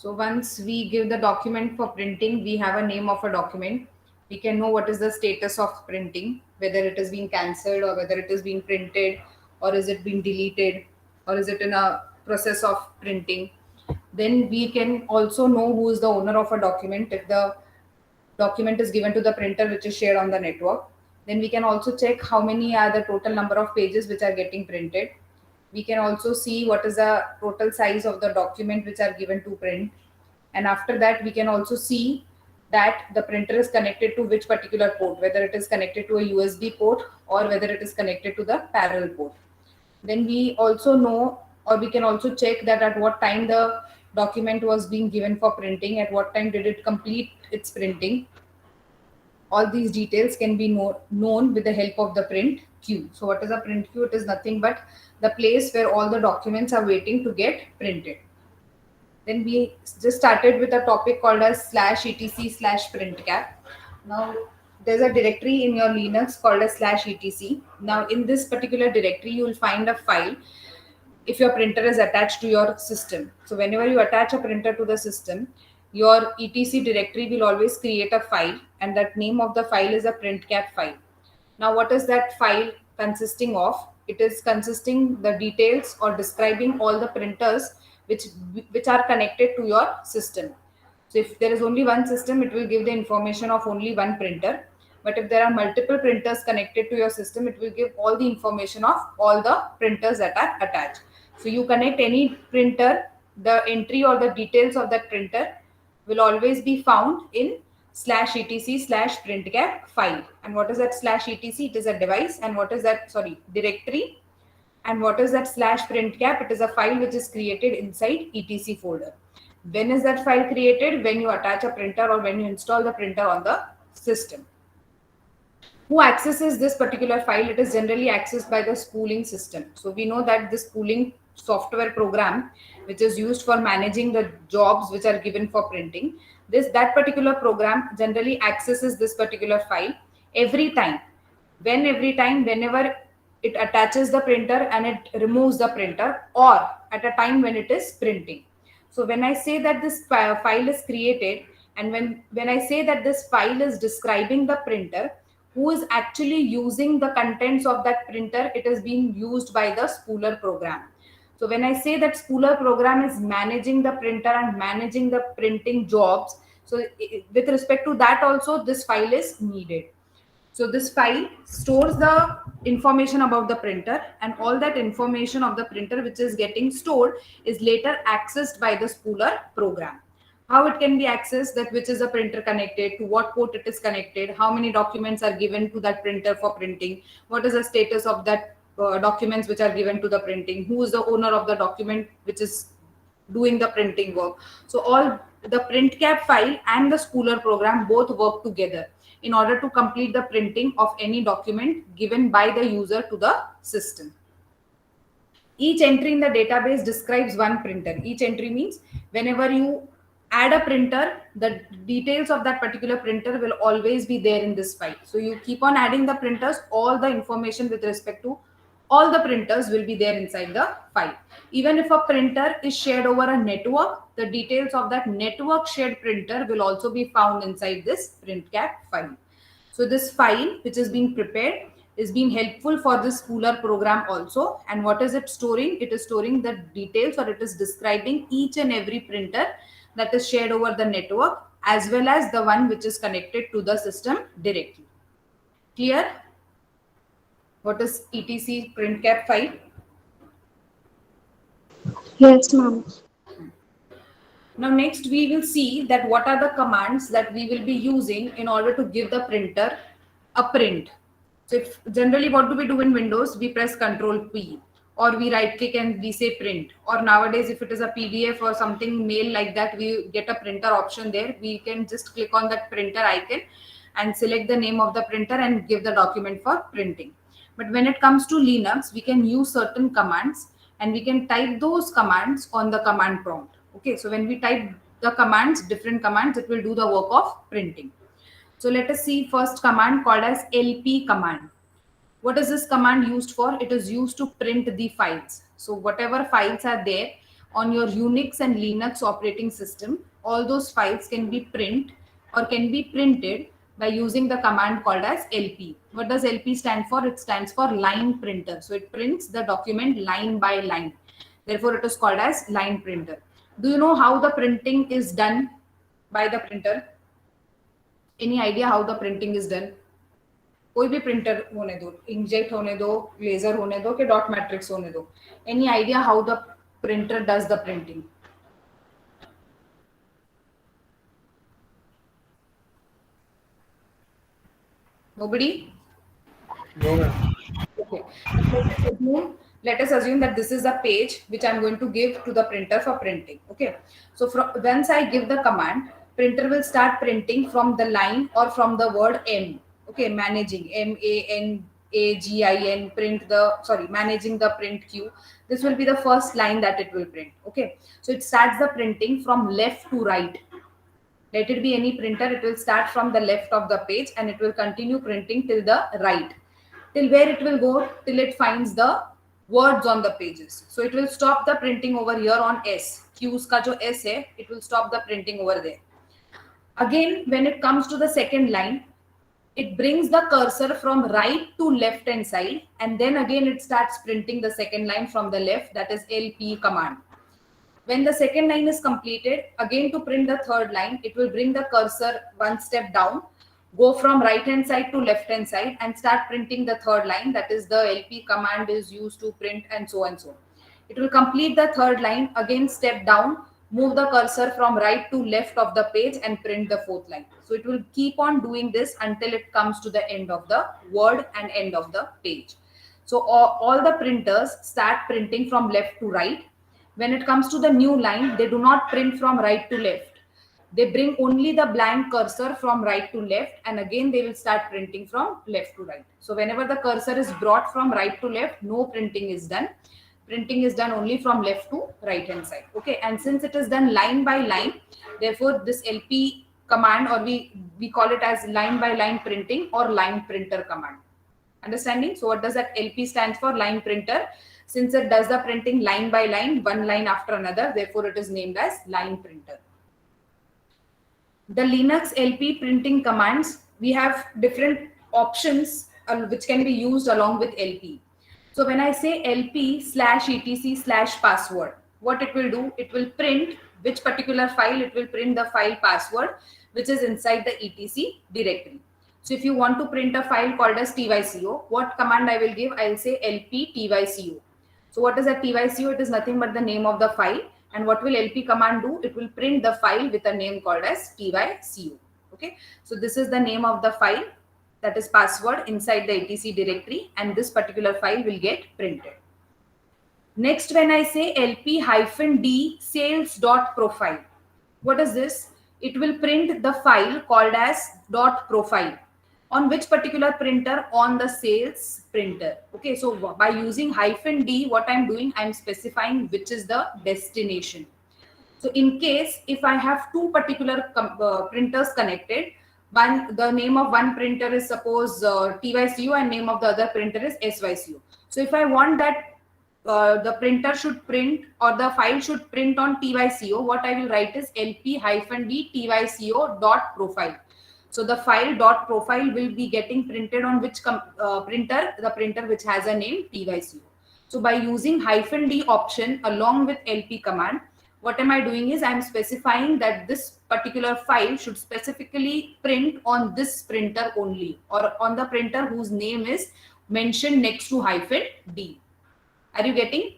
So once we give the document for printing, we have a name of a document. We can know what is the status of printing, whether it is being cancelled or whether it is being printed, or is it being deleted, or is it in a process of printing. Then we can also know who is the owner of a document if the document is given to the printer which is shared on the network. Then we can also check how many are the total number of pages which are getting printed. We can also see what is the total size of the document which are given to print. And after that, we can also see that the printer is connected to which particular port, whether it is connected to a USB port or whether it is connected to the parallel port. Then we also know, or we can also check that at what time the document was being given for printing, at what time did it complete its printing. All these details can be known with the help of the print queue. So what is a print queue? It is nothing but the place where all the documents are waiting to get printed. Then we just started with a topic called as /etc/printcap. Now there's a directory in your Linux called as /etc. Now in this particular directory, you will find a file if your printer is attached to your system. So whenever you attach a printer to the system, your etc directory will always create a file, and that name of the file is a printcap file. Now what is that file consisting of? It is consisting the details or describing all the printers which which are connected to your system. So if there is only one system, it will give the information of only one printer. But if there are multiple printers connected to your system, it will give all the information of all the printers that are attached. So you connect any printer, the entry or the details of that printer will always be found in /etc/printcap file. And what is that /etc? It is a device. And what is that, sorry, directory. And what is that /printcap? It is a file which is created inside etc folder. When is that file created? When you attach a printer or when you install the printer on the system. Who accesses this particular file? It is generally accessed by the spooling system. So we know that this spooling software program, which is used for managing the jobs which are given for printing, that particular program generally accesses this particular file every time. Whenever it attaches the printer and it removes the printer, or at a time when it is printing. So when I say that this file is created, and when I say that this file is describing the printer who is actually using the contents of that printer, it is being used by the spooler program. So when I say that spooler program is managing the printer and managing the printing jobs, so with respect to that also, this file is needed. So this file stores the information about the printer, and all that information of the printer which is getting stored is later accessed by the spooler program. How it can be accessed, that which is the printer connected, to what port it is connected, how many documents are given to that printer for printing, what is the status of that documents which are given to the printing, who is the owner of the document which is doing the printing work. So all the printcap file and the spooler program both work together in order to complete the printing of any document given by the user to the system. Each entry in the database describes one printer. Each entry means whenever you add a printer, the details of that particular printer will always be there in this file. So you keep on adding the printers, all the information with respect to all the printers will be there inside the file. Even if a printer is shared over a network, the details of that network shared printer will also be found inside this printcap file. So this file which is being prepared is being helpful for this spooler program also. And what is it storing? It is storing the details, or it is describing each and every printer that is shared over the network, as well as the one which is connected to the system directly. Clear? What is etc printcap file? Yes, ma'am. Now next we will see that what are the commands that we will be using in order to give the printer a print. So if generally what do we do in Windows? We press Control P, or we right click and we say print, or nowadays if it is a PDF or something mail like that, we get a printer option there. We can just click on that printer icon and select the name of the printer and give the document for printing. But when it comes to Linux, we can use certain commands and we can type those commands on the command prompt. Okay, so when we type the commands, different commands, it will do the work of printing. So let us see first command called as LP command. What is this command used for? It is used to print the files. So whatever files are there on your Unix and Linux operating system, all those files can be printed by using the command called as LP. What does LP stand for? It stands for line printer. So it prints the document line by line. Therefore, it is called as line printer. Do you know how the printing is done by the printer? Any idea how the printing is done? कोई भी printer होने दो, inkjet होने दो, laser होने दो, कि dot matrix होने दो. Any idea how the printer does the printing? Nobody? No, ma'am. Okay. Let us assume that this is a page which I'm going to give to the printer for printing. Okay. So once I give the command, printer will start printing from the line or from the word M. Okay, managing, MANAGIN, managing the print queue. This will be the first line that it will print. Okay. So it starts the printing from left to right. Let it be any printer, it will start from the left of the page and it will continue printing till the right. Till where it will go? Till it finds the words on the pages. So it will stop the printing over here on S. Q's ka jo S hai, it will stop the printing over there. Again, when it comes to the second line, it brings the cursor from right to left hand side, and then again it starts printing the second line from the left, that is LP command. When the second line is completed, again to print the third line, it will bring the cursor one step down, go from right hand side to left hand side and start printing the third line, that is the LP command is used to print, and so and so. It will complete the third line, again step down, move the cursor from right to left of the page and print the fourth line. So it will keep on doing this until it comes to the end of the word and end of the page. So all the printers start printing from left to right. When it comes to the new line, they do not print from right to left. They bring only the blank cursor from right to left, and again they will start printing from left to right. So whenever the cursor is brought from right to left, no printing is done. Printing is done only from left to right hand side. Okay, and since it is done line by line, therefore this LP command, or we call it as line by line printing or line printer command. Understanding? So what does that LP stands for? Line printer. Since it does the printing line by line, one line after another, therefore it is named as line printer. The Linux LP printing commands, we have different options which can be used along with LP. So when I say LP/etc/password, what it will do, it will print which particular file, it will print the file password which is inside the etc directory. So if you want to print a file called as tyco, what command I will give? I will say LP tyco. So what is a tyco? It is nothing but the name of the file. And what will LP command do? It will print the file with a name called as tyco. Okay. So this is the name of the file, that is password inside the etc directory, and this particular file will get printed. Next, when I say LP-D sales.profile, what is this? It will print the file called as .profile. On which particular printer? On the sales printer. Okay, so by using -D, what I'm doing, I'm specifying which is the destination. So in case if I have two particular printers connected, the name of one printer is suppose tyco and name of the other printer is syco. So if I want that the printer should print or the file should print on tyco, what I will write is LP-D tyco.profile. So the file .profile will be getting printed on which printer? The printer which has a name tyco. So by using -D option along with LP command, what am I doing is I'm specifying that this particular file should specifically print on this printer only, or on the printer whose name is mentioned next to -D. Are you getting?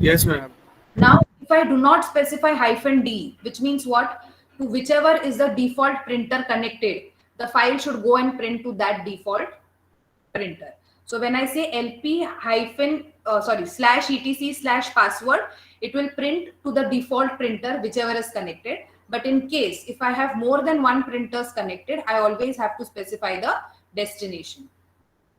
Yes, ma'am. Now, if I do not specify -D, which means what? To whichever is the default printer connected, the file should go and print to that default printer. So when I say LP/etc/password, it will print to the default printer, whichever is connected. But in case if I have more than one printers connected, I always have to specify the destination.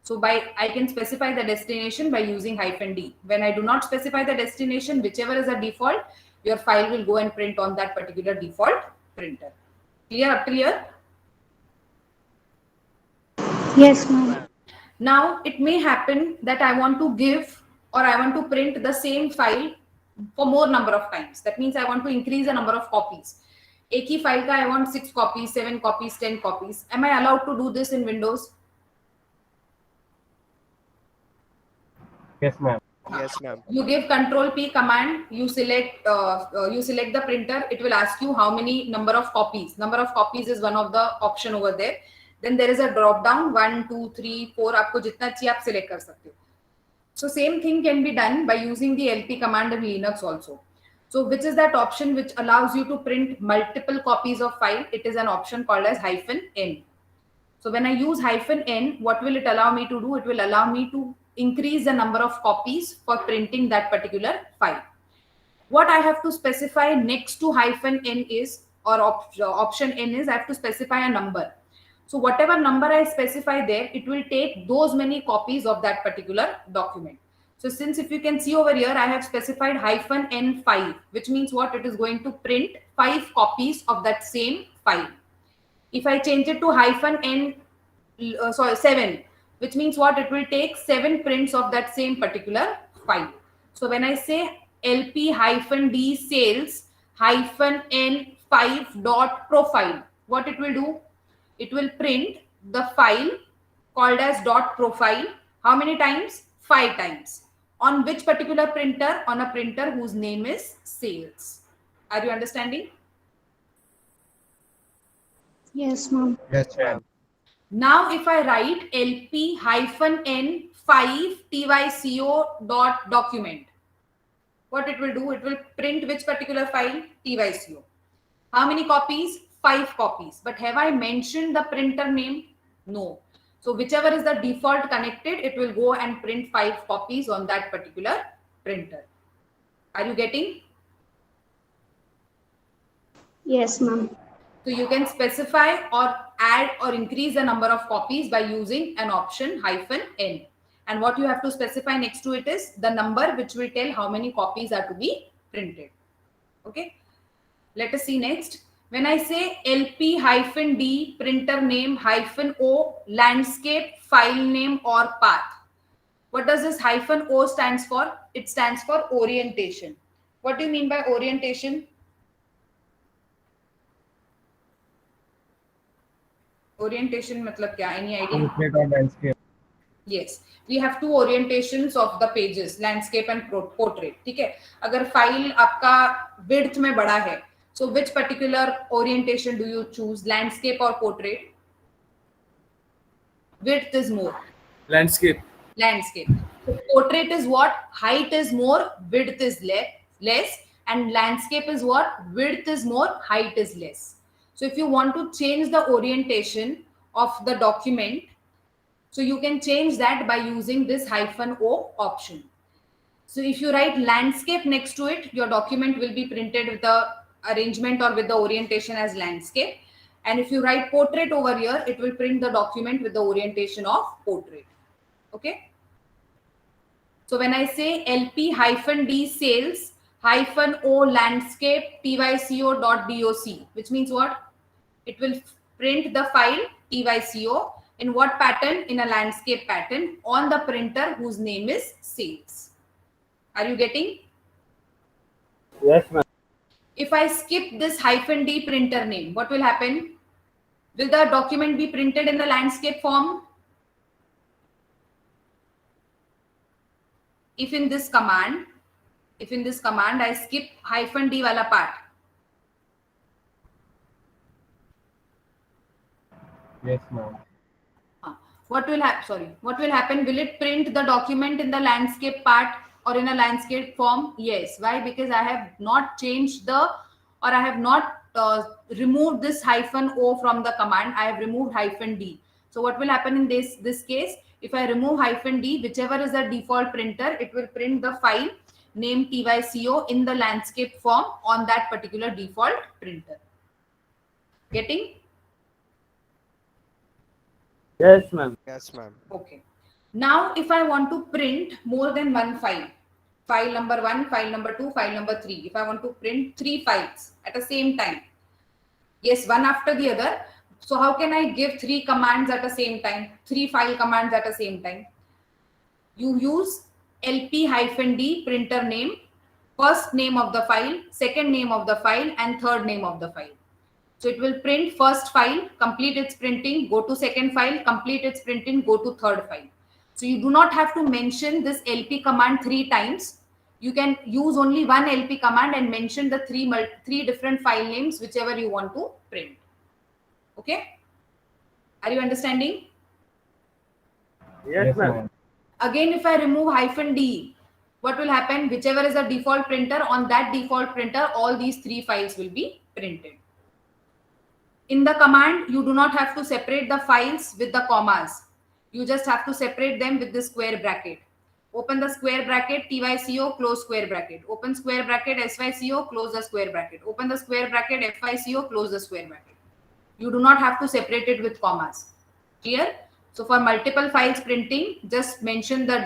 So I can specify the destination by using -D. When I do not specify the destination, whichever is the default, your file will go and print on that particular default printer. Clear up till here? Yes, ma'am. Now it may happen that I want to give or I want to print the same file for more number of times. That means I want to increase the number of copies. एक ही file का I want 6 copies, 7 copies, 10 copies. Am I allowed to do this in Windows? Yes, ma'am. Yes, ma'am. You give Control P command. You select the printer. It will ask you how many number of copies. Number of copies is one of the option over there. Then there is a drop down 1, 2, 3, 4. आपको जितना चाहिए आप select कर सकते हो. So same thing can be done by using the LP command in Linux also. So which is that option which allows you to print multiple copies of file? It is an option called as -n. So when I use -n, what will it allow me to do? It will allow me to increase the number of copies for printing that particular file. What I have to specify next to -n is, or option n is, I have to specify a number. So whatever number I specify there, it will take those many copies of that particular document. So since if you can see over here, I have specified -n5, which means what? It is going to print 5 copies of that same file. If I change it to -7, which means what? It will take 7 prints of that same particular file. So when I say LP-D sales -n5.profile, what it will do? It will print the file called as .profile. How many times? 5 times. On which particular printer? On a printer whose name is sales. Are you understanding? Yes, ma'am. Yes, ma'am. Now if I write LP-n5tyco.document, what it will do? It will print which particular file? tyco. How many copies? 5 copies. But have I mentioned the printer name? No. So whichever is the default connected, it will go and print 5 copies on that particular printer. Are you getting? Yes, ma'am. So you can specify or add or increase the number of copies by using an option -n. And what you have to specify next to it is the number which will tell how many copies are to be printed. Okay. Let us see next. When I say LP-D printer name -o landscape file name or path, what does this -o stands for? It stands for orientation. What do you mean by orientation? Orientation matlab kya? Any idea? Portrait or landscape. Yes, we have 2 orientations of the pages, landscape and portrait. ठीक है? अगर file आपका width में बड़ा है, so which particular orientation do you choose, landscape or portrait? Width is more. Landscape. Landscape. So portrait is what? Height is more, width is less, and landscape is what? Width is more, height is less. So if you want to change the orientation of the document, so you can change that by using this -o option. So if you write landscape next to it, your document will be printed with the arrangement or with the orientation as landscape. And if you write portrait over here, it will print the document with the orientation of portrait. Okay. So when I say LP-D sales -o landscape tyco.doc, which means what? It will print the file tyco in what pattern? In a landscape pattern on the printer whose name is sales. Are you getting? Yes, ma'am. If I skip this -d printer name, what will happen? Will the document be printed in the landscape form? If in this command I skip -d wala part, Yes, ma'am. what will happen? What will happen? Will it print the document in the landscape part or in a landscape form? Yes. Why? Because I have not changed I have not removed this -o from the command. I have removed -d. So what will happen in this case? If I remove -d, whichever is the default printer, it will print the file name tyco in the landscape form on that particular default printer. Getting? Yes, ma'am. Yes, ma'am. Okay. Now, if I want to print more than one file number 1, file number 2, file number 3, if I want to print 3 files at the same time, yes, one after the other. So how can I give 3 commands at the same time, 3 file commands at the same time? You use LP-D printer name, first name of the file, second name of the file, and third name of the file. So it will print first file, complete its printing, go to second file, complete its printing, go to third file. So you do not have to mention this LP command 3 times. You can use only one LP command and mention the three different file names, whichever you want to print. Okay? Are you understanding? Yes, ma'am. Again, if I remove -D, what will happen? Whichever is the default printer, on that default printer, all these 3 files will be printed. In the command, you do not have to separate the files with the commas. You just have to separate them with the square bracket. Open the square bracket, TYCO, close square bracket. Open square bracket, SYCO, close the square bracket. Open the square bracket, FICO, close the square bracket. You do not have to separate it with commas. Clear? So for multiple files printing, just mention the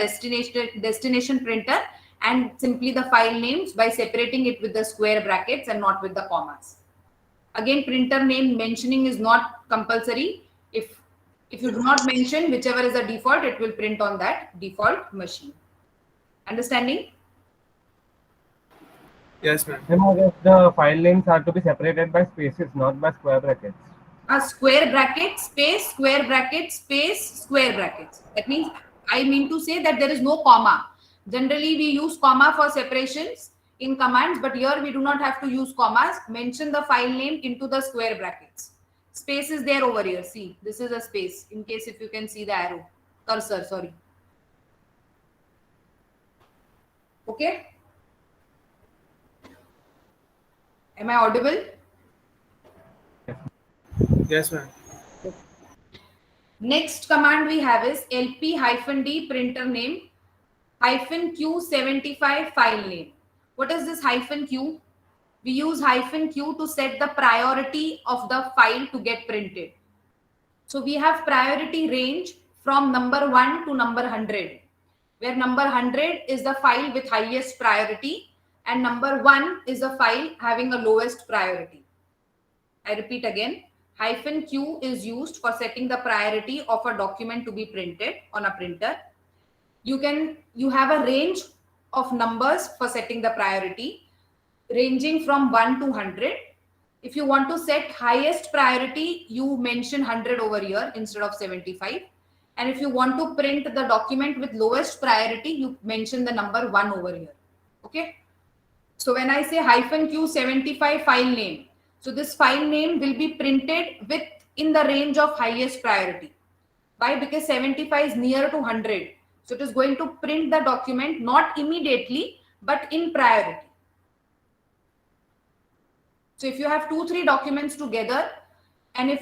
destination printer and simply the file names by separating it with the square brackets and not with the commas. Again, printer name mentioning is not compulsory. If you do not mention whichever is the default, it will print on that default machine. Understanding? Yes, ma'am. I guess the file names are to be separated by spaces, not by square brackets. A square bracket, space, square bracket, space, square brackets. That means I mean to say that there is no comma. Generally, we use comma for separations in commands, but here we do not have to use commas. Mention the file name into the square brackets. Space is there over here. See, this is a space in case if you can see the arrow cursor, sorry. Okay. Am I audible? Yes, ma'am. Next command we have is LP-D printer name -Q75 file name. What is this -Q? We use -Q to set the priority of the file to get printed. So we have priority range from number 1 to number 100, where number 100 is the file with highest priority and number 1 is the file having the lowest priority. I repeat again, -Q is used for setting the priority of a document to be printed on a printer. You have a range of numbers for setting the priority ranging from 1 to 100. If you want to set highest priority, you mention 100 over here instead of 75. And if you want to print the document with lowest priority, you mention the number 1 over here. Okay. So when I say -Q75 file name, so this file name will be printed in the range of highest priority. Why? Because 75 is near to 100. So it is going to print the document not immediately, but in priority. So if you have 2-3 documents together, and if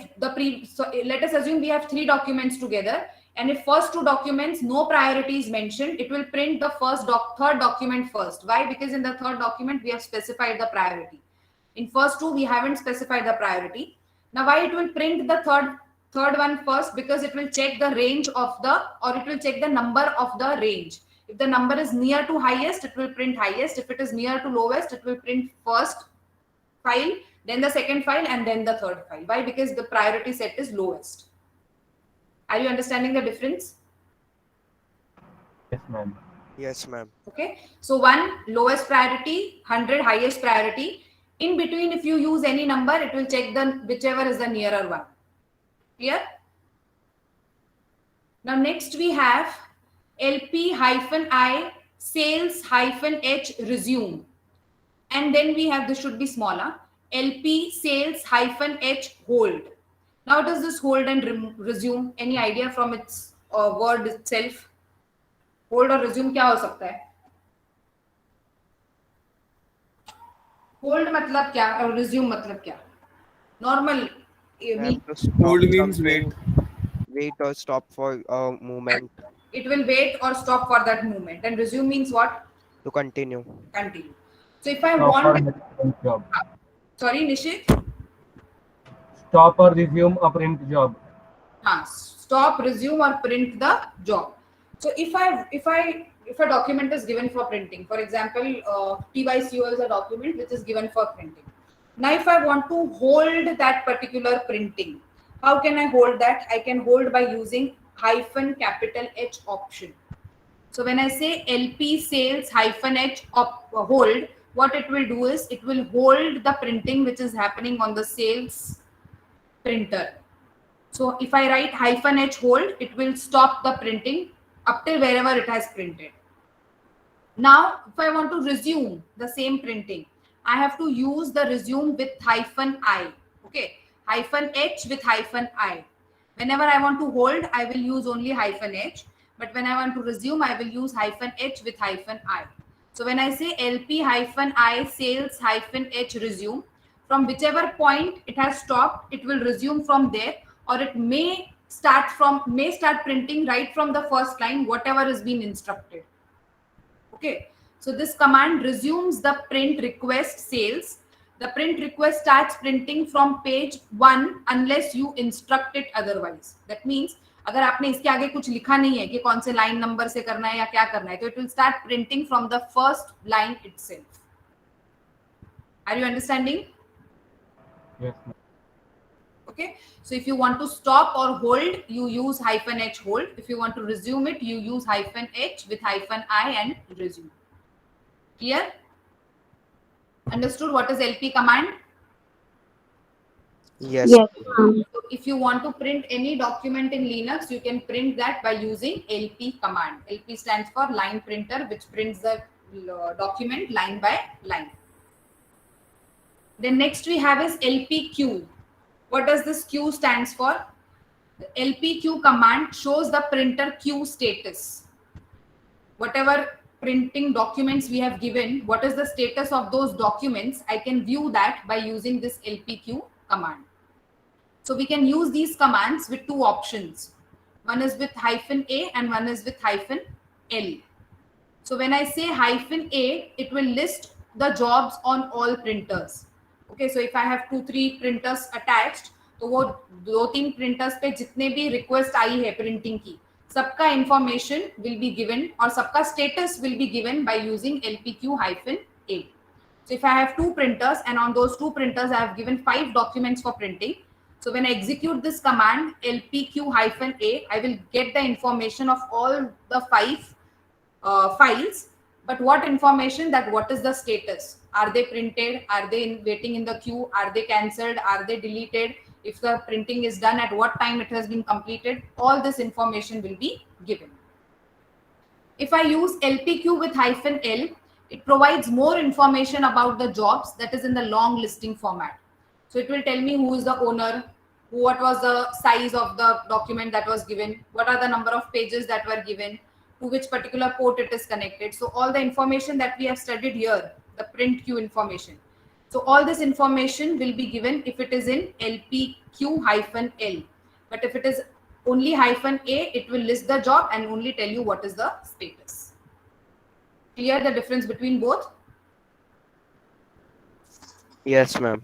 so let us assume we have 3 documents together, and if first 2 documents no priority is mentioned, it will print the third document first. Why? Because in the third document we have specified the priority. In first 2 we haven't specified the priority. Now why it will print the third one first? Because it will check the range of it will check the number of the range. If the number is near to highest, it will print highest. If it is near to lowest, it will print first file, then the second file, and then the third file. Why? Because the priority set is lowest. Are you understanding the difference? Yes, ma'am. Yes, ma'am. Okay. So 1 lowest priority, 100 highest priority. In between, if you use any number, it will check whichever is the nearer one. Clear? Now next we have LP-I sales-H resume. And then we have, this should be smaller, LP sales-H hold. Now does this hold and resume? Any idea from its word itself? Hold or resume क्या हो सकता है? Hold मतलब क्या और resume मतलब क्या? Normal. Hold means wait. Wait or stop for a movement. It will wait or stop for that movement. And resume means what? To continue. Continue. So if I Stop or want, resume job. sorry Nishit. Stop or resume a print job. Stop, resume, or print the job. So if a document is given for printing, for example, TYCO is a document which is given for printing. Now, if I want to hold that particular printing, how can I hold that? I can hold by using -H option. So when I say LP sales -h hold, what it will do is it will hold the printing which is happening on the sales printer. So if I write -h hold, it will stop the printing up till wherever it has printed. Now, if I want to resume the same printing, I have to use the resume with -i. Okay, -h with -i. Whenever I want to hold, I will use only -h. But when I want to resume, I will use -h with -i. So when I say LP-I sales -h resume, from whichever point it has stopped, it will resume from there, or it may start printing right from the first line, whatever has been instructed. Okay, so this command resumes the print request sales. The print request starts printing from page 1 unless you instruct it otherwise. That means अगर आपने इसके आगे कुछ लिखा नहीं है कि कौन से लाइन नंबर से करना है या क्या करना है, तो it will start printing from the first line itself. Are you understanding? Yes, ma'am. Okay, so if you want to stop or hold, you use -h hold. If you want to resume it, you use -h with -i and resume. Clear? Understood what is LP command? Yes. Yes, ma'am. So if you want to print any document in Linux, you can print that by using LP command. LP stands for line printer, which prints the document line by line. Then next we have is LPQ. What does this Q stands for? The LPQ command shows the printer queue status. Whatever printing documents we have given, what is the status of those documents? I can view that by using this LPQ command. So we can use these commands with two options. One is with -a and one is with -l. So when I say -a, it will list the jobs on all printers. Okay, so if I have 2-3 printers attached, तो वो 2-3 printers पे जितने भी request आई है printing की, सबका information will be given और सबका status will be given by using LPQ-a. So if I have 2 printers and on those 2 printers I have given 5 documents for printing. So when I execute this command LPQ-a, I will get the information of all the 5 files. But what information? That what is the status? Are they printed? Are they waiting in the queue? Are they cancelled? Are they deleted? If the printing is done, at what time it has been completed? All this information will be given. If I use LPQ with -l, it provides more information about the jobs, that is in the long listing format. So it will tell me who is the owner, what was the size of the document that was given, what are the number of pages that were given, to which particular port it is connected. So all the information that we have studied here, the print queue information. So all this information will be given if it is in LPQ-l. But if it is only -a, it will list the job and only tell you what is the status. Clear the difference between both? Yes, ma'am.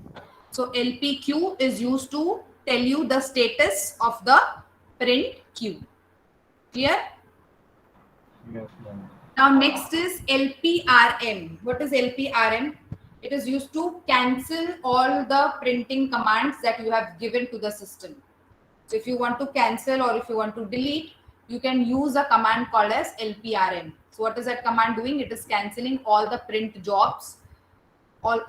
So LPQ is used to tell you the status of the print queue. Clear? Yes, ma'am. Now next is LPRM. What is LPRM? It is used to cancel all the printing commands that you have given to the system. So if you want to cancel or if you want to delete, you can use a command called as LPRM. So what is that command doing? It is cancelling all the print jobs,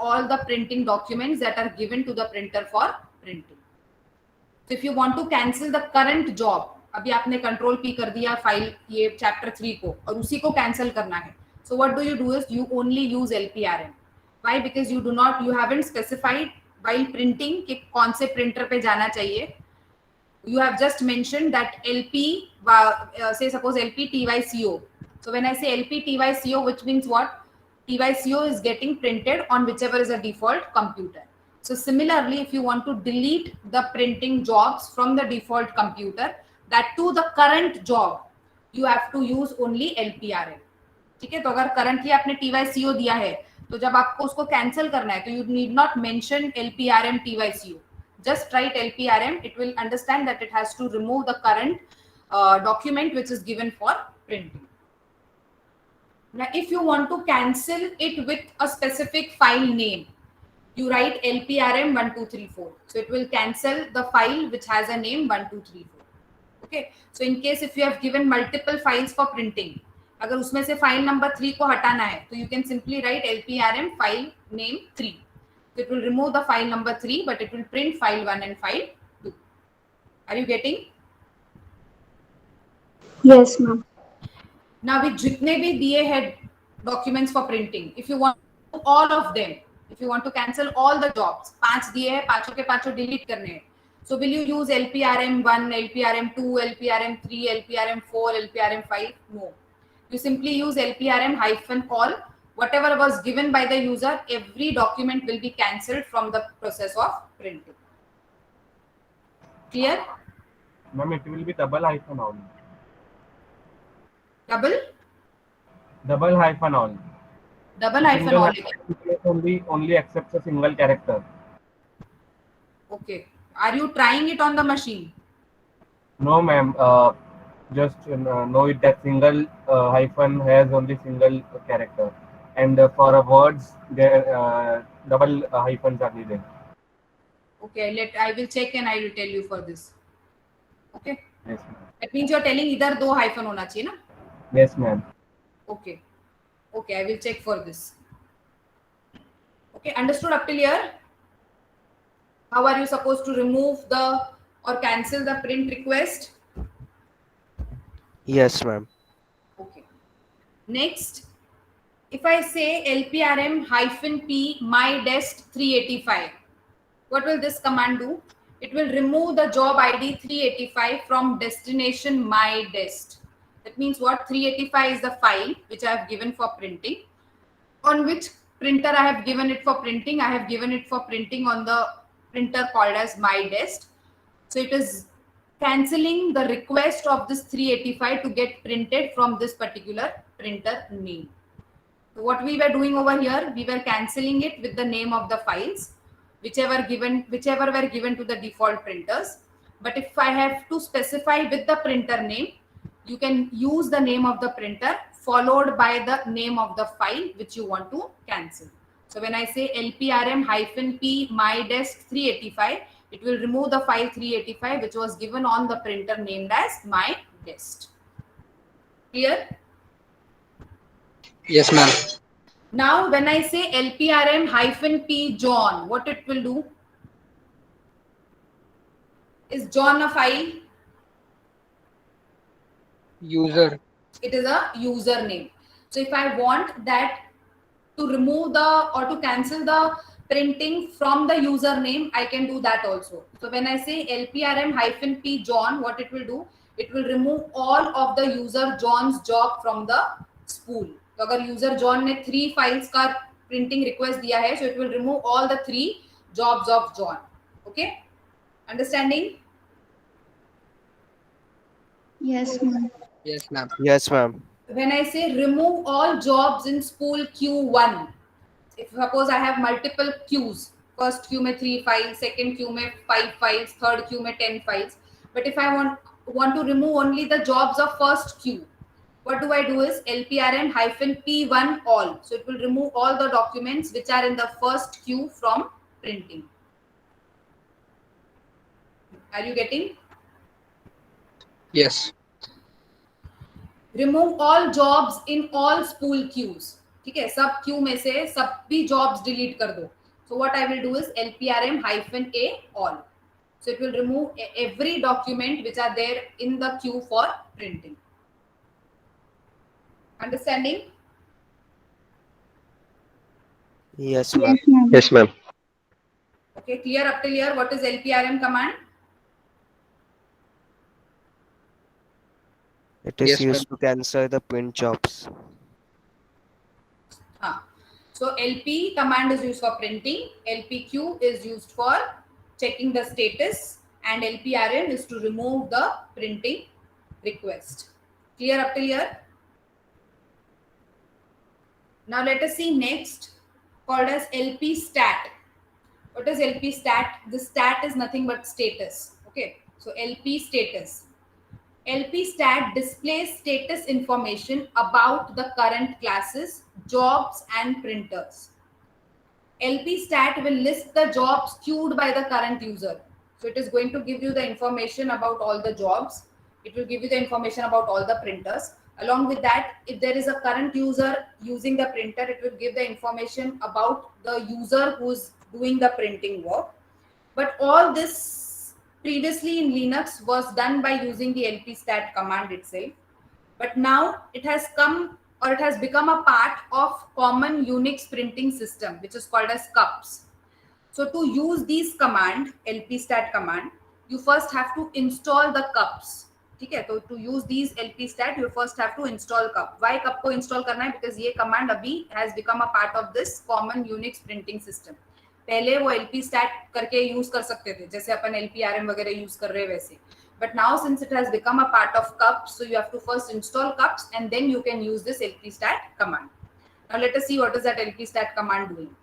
all the printing documents that are given to the printer for printing. So if you want to cancel the current job, अभी आपने control P कर दिया file ये chapter 3 को और उसी को cancel करना है. So what do you do is you only use LPRM. Why? Because you haven't specified while printing कि कौन से printer पे जाना चाहिए. You have just mentioned that LP, say suppose LP TYCO. So when I say LP TYCO, which means what? TYCO is getting printed on whichever is a default computer. So similarly, if you want to delete the printing jobs from the default computer, that to the current job, you have to use only LPRM. ठीक है, तो अगर currently आपने TYCO दिया है, तो जब आपको उसको cancel करना है, तो you need not mention LPRM TYCO. Just write LPRM. It will understand that it has to remove the current document which is given for printing. Now, if you want to cancel it with a specific file name, you write LPRM 1234. So it will cancel the file which has a name 1234. Okay. So in case if you have given multiple files for printing, अगर उसमें से file number 3 को हटाना है तो you can simply write LPRM file name 3. So it will remove the file number 3 but it will print file 1 and file 2. Are you getting? Yes, ma'am. Now with जितने भी दिए हैं documents for printing, if you want all of them, if you want to cancel all the jobs, 5 दिए हैं, पांचों के पांचों delete करने हैं. So will you use LPRM 1, LPRM 2, LPRM 3, LPRM 4, LPRM 5? No. You simply use LPRM -all. Whatever was given by the user, every document will be cancelled from the process of printing. Clear? Ma'am, it will be double hyphen on. Double? Double hyphen on. Double hyphen Single all. hyphen only accepts a single character. Okay. Are you trying it on the machine? No, ma'am. Just know it that single hyphen has only single character, and for words there double hyphens are needed. Okay. I will check and I will tell you for this. Okay. Yes, ma'am. That means you are telling इधर 2 hyphen होना चाहिए ना? Yes, ma'am. Okay. Okay. I will check for this. Okay. Understood up till here? How are you supposed to remove the or cancel the print request? Yes, ma'am. Okay. Next, if I say LPRM -p mydest 385, what will this command do? It will remove the job ID 385 from destination mydest. That means what? 385 is the file which I have given for printing. On which printer I have given it for printing? I have given it for printing on the printer called as mydest. So it is cancelling the request of this 385 to get printed from this particular printer name. So what we were doing over here, we were cancelling it with the name of the files, whichever were given to the default printers. But if I have to specify with the printer name, you can use the name of the printer followed by the name of the file which you want to cancel. So when I say LPRM -p mydest 385, it will remove the file 385 which was given on the printer named as mydest. Clear? Yes, ma'am. Now when I say LPRM -p John, what it will do? Is John a file? User. It is a username. So if I want that to remove the or to cancel the printing from the username, I can do that also. So when I say LPRM -p John, what it will do? It will remove all of the user John's job from the spool. तो अगर user John ने 3 files का printing request दिया है, so it will remove all the 3 jobs of John. Okay? Understanding? Yes, ma'am. Yes, ma'am. Yes, ma'am. When I say remove all jobs in spool Q1, if suppose I have multiple queues, first queue में 3 files, second queue में 5 files, third queue में 10 files, but if I want to remove only the jobs of first queue, what do I do is LPRM -p1 all. So it will remove all the documents which are in the first queue from printing. Are you getting? Yes. Remove all jobs in all spool queues. ठीक है, सब Q में से सब भी jobs delete कर दो. So what I will do is LPRM -a all. So it will remove every document which are there in the queue for printing. Understanding? Yes, ma'am. Yes, ma'am. Yes, ma'am. Okay, clear up till here? What is LPRM command? It is Yes, used to cancel the print jobs. So LP command is used for printing, LPQ is used for checking the status, and LPRM is to remove the printing request. Clear up till here? Now let us see next, called as LP stat. What is LP stat? The stat is nothing but status. Okay, so LP status. LP stat displays status information about the current classes, jobs, and printers. LP stat will list the jobs queued by the current user. So it is going to give you the information about all the jobs. It will give you the information about all the printers. Along with that, if there is a current user using the printer, it will give the information about the user who's doing the printing work. But all this previously in Linux was done by using the lpstat command itself. But now it has come, or it has become a part of common Unix printing system, which is called as CUPS. So to use these command, lpstat command, you first have to install the CUPS. ठीक है, तो to use these lpstat you first have to install cup. Why cup को install करना है? Because ये command अभी has become a part of this common Unix printing system. पहले वो lpstat करके use कर सकते थे, जैसे अपन lprm वगैरह use कर रहे हैं वैसे. But now since it has become a part of cups, so you have to first install cups and then you can use this lpstat command. Now let us see what is that lpstat command doing.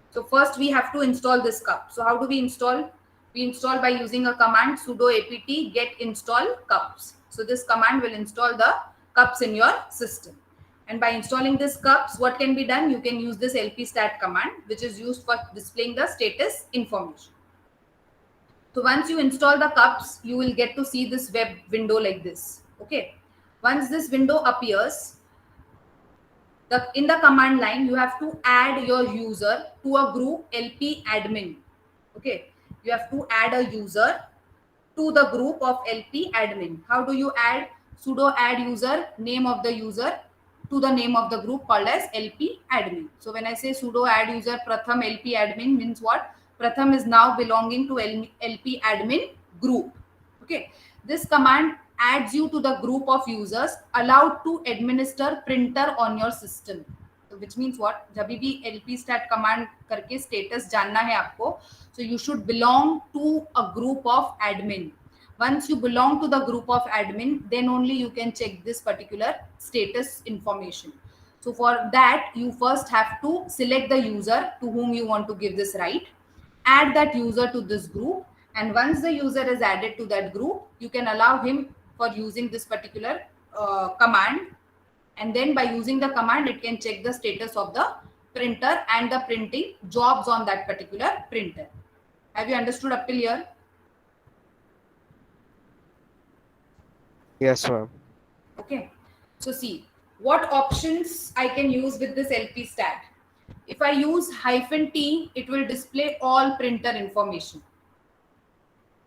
So first we have to install this cup. So how do we install? We install by using a command sudo apt get install cups. So this command will install the cups in your system. And by installing this cups, what can be done? You can use this lpstat command, which is used for displaying the status information. So once you install the cups, you will get to see this web window like this. Okay. Once this window appears, in the command line, you have to add your user to a group lp admin. Okay. You have to add a user to the group of lp admin. How do you add? Sudo add user, name of the user, to the name of the group called as lp admin. So when I say sudo add user pratham lp admin, means what? Pratham is now belonging to lp admin group. Okay. This command adds you to the group of users allowed to administer printer on your system. So which means what? जब भी lpstat command करके status जानना है आपको, so you should belong to a group of admin. Once you belong to the group of admin, then only you can check this particular status information. So for that, you first have to select the user to whom you want to give this right, add that user to this group, and once the user is added to that group, you can allow him for using this particular command. And then by using the command, it can check the status of the printer and the printing jobs on that particular printer. Have you understood up till here? Yes, ma'am. Okay. So see, what options I can use with this lpstat. If I use -t, it will display all printer information.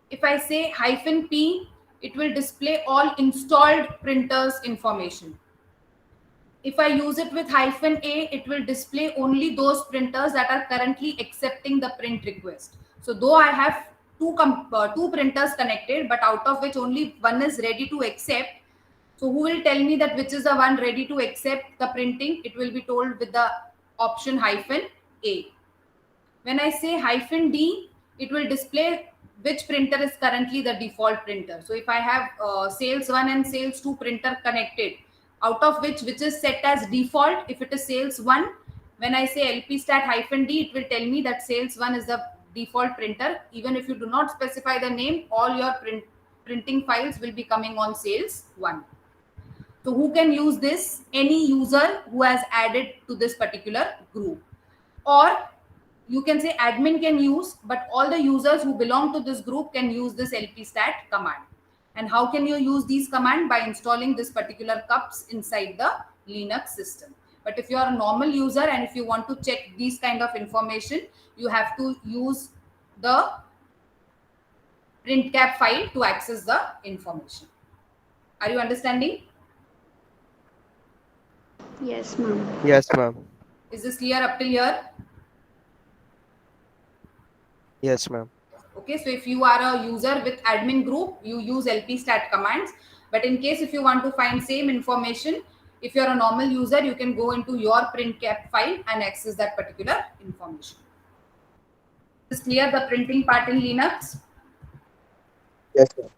If I say -p, it will display all installed printers information. If I use it with -a, it will display only those printers that are currently accepting the print request. So though I have two printers connected, but out of which only one is ready to accept, so who will tell me that which is the one ready to accept the printing? It will be told with the option -a. When I say -d, it will display which printer is currently the default printer. So if I have sales 1 and sales 2 printer connected, out of which is set as default, if it is sales 1, when I say lpstat -d, it will tell me that sales 1 is the default printer. Even if you do not specify the name, all your printing files will be coming on sales 1. So who can use this? Any user who has added to this particular group. Or you can say admin can use, but all the users who belong to this group can use this lpstat command. And how can you use these commands? By installing this particular cups inside the Linux system. But if you are a normal user and if you want to check these kind of information, you have to use the printcap file to access the information. Are you understanding? Yes, ma'am. Yes, ma'am. Is this clear up till here? Yes, ma'am. Okay, so if you are a user with admin group, you use lpstat commands. But in case if you want to find same information, if you're a normal user, you can go into your printcap file and access that particular information. Is clear the printing part in Linux? Yes, ma'am.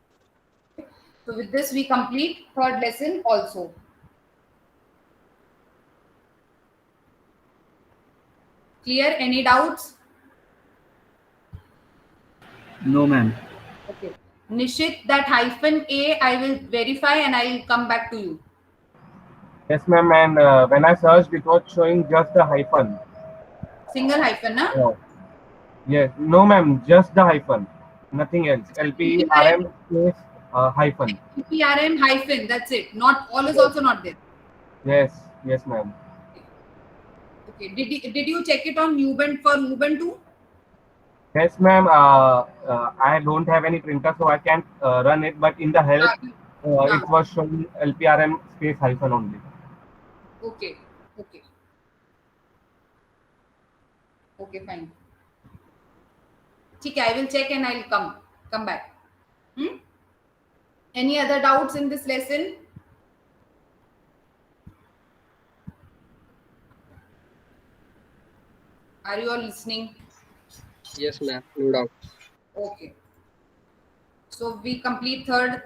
So with this, we complete third lesson also. Clear? Any doubts? No, ma'am. Okay. Nishit, that -a I will verify and I will come back to you. Yes, ma'am. And when I searched, it was showing just the hyphen. Single hyphen, huh? No. Yes. No, ma'am. Just the hyphen. Nothing else. LPRM space hyphen. LPRM hyphen. That's it. Not all is also not there. Yes, ma'am. Okay. Did you check it on Ubuntu for Ubuntu? Yes, ma'am. I don't have any printer, so I can't run it. But in the help, Ah, ah, it was showing LPRM space hyphen only. okay. Okay. Okay, fine. Okay, I will check and I'll come back. Hmm? Any other doubts in this lesson? Are you all listening? Yes, ma'am. No doubt. Okay. So we complete third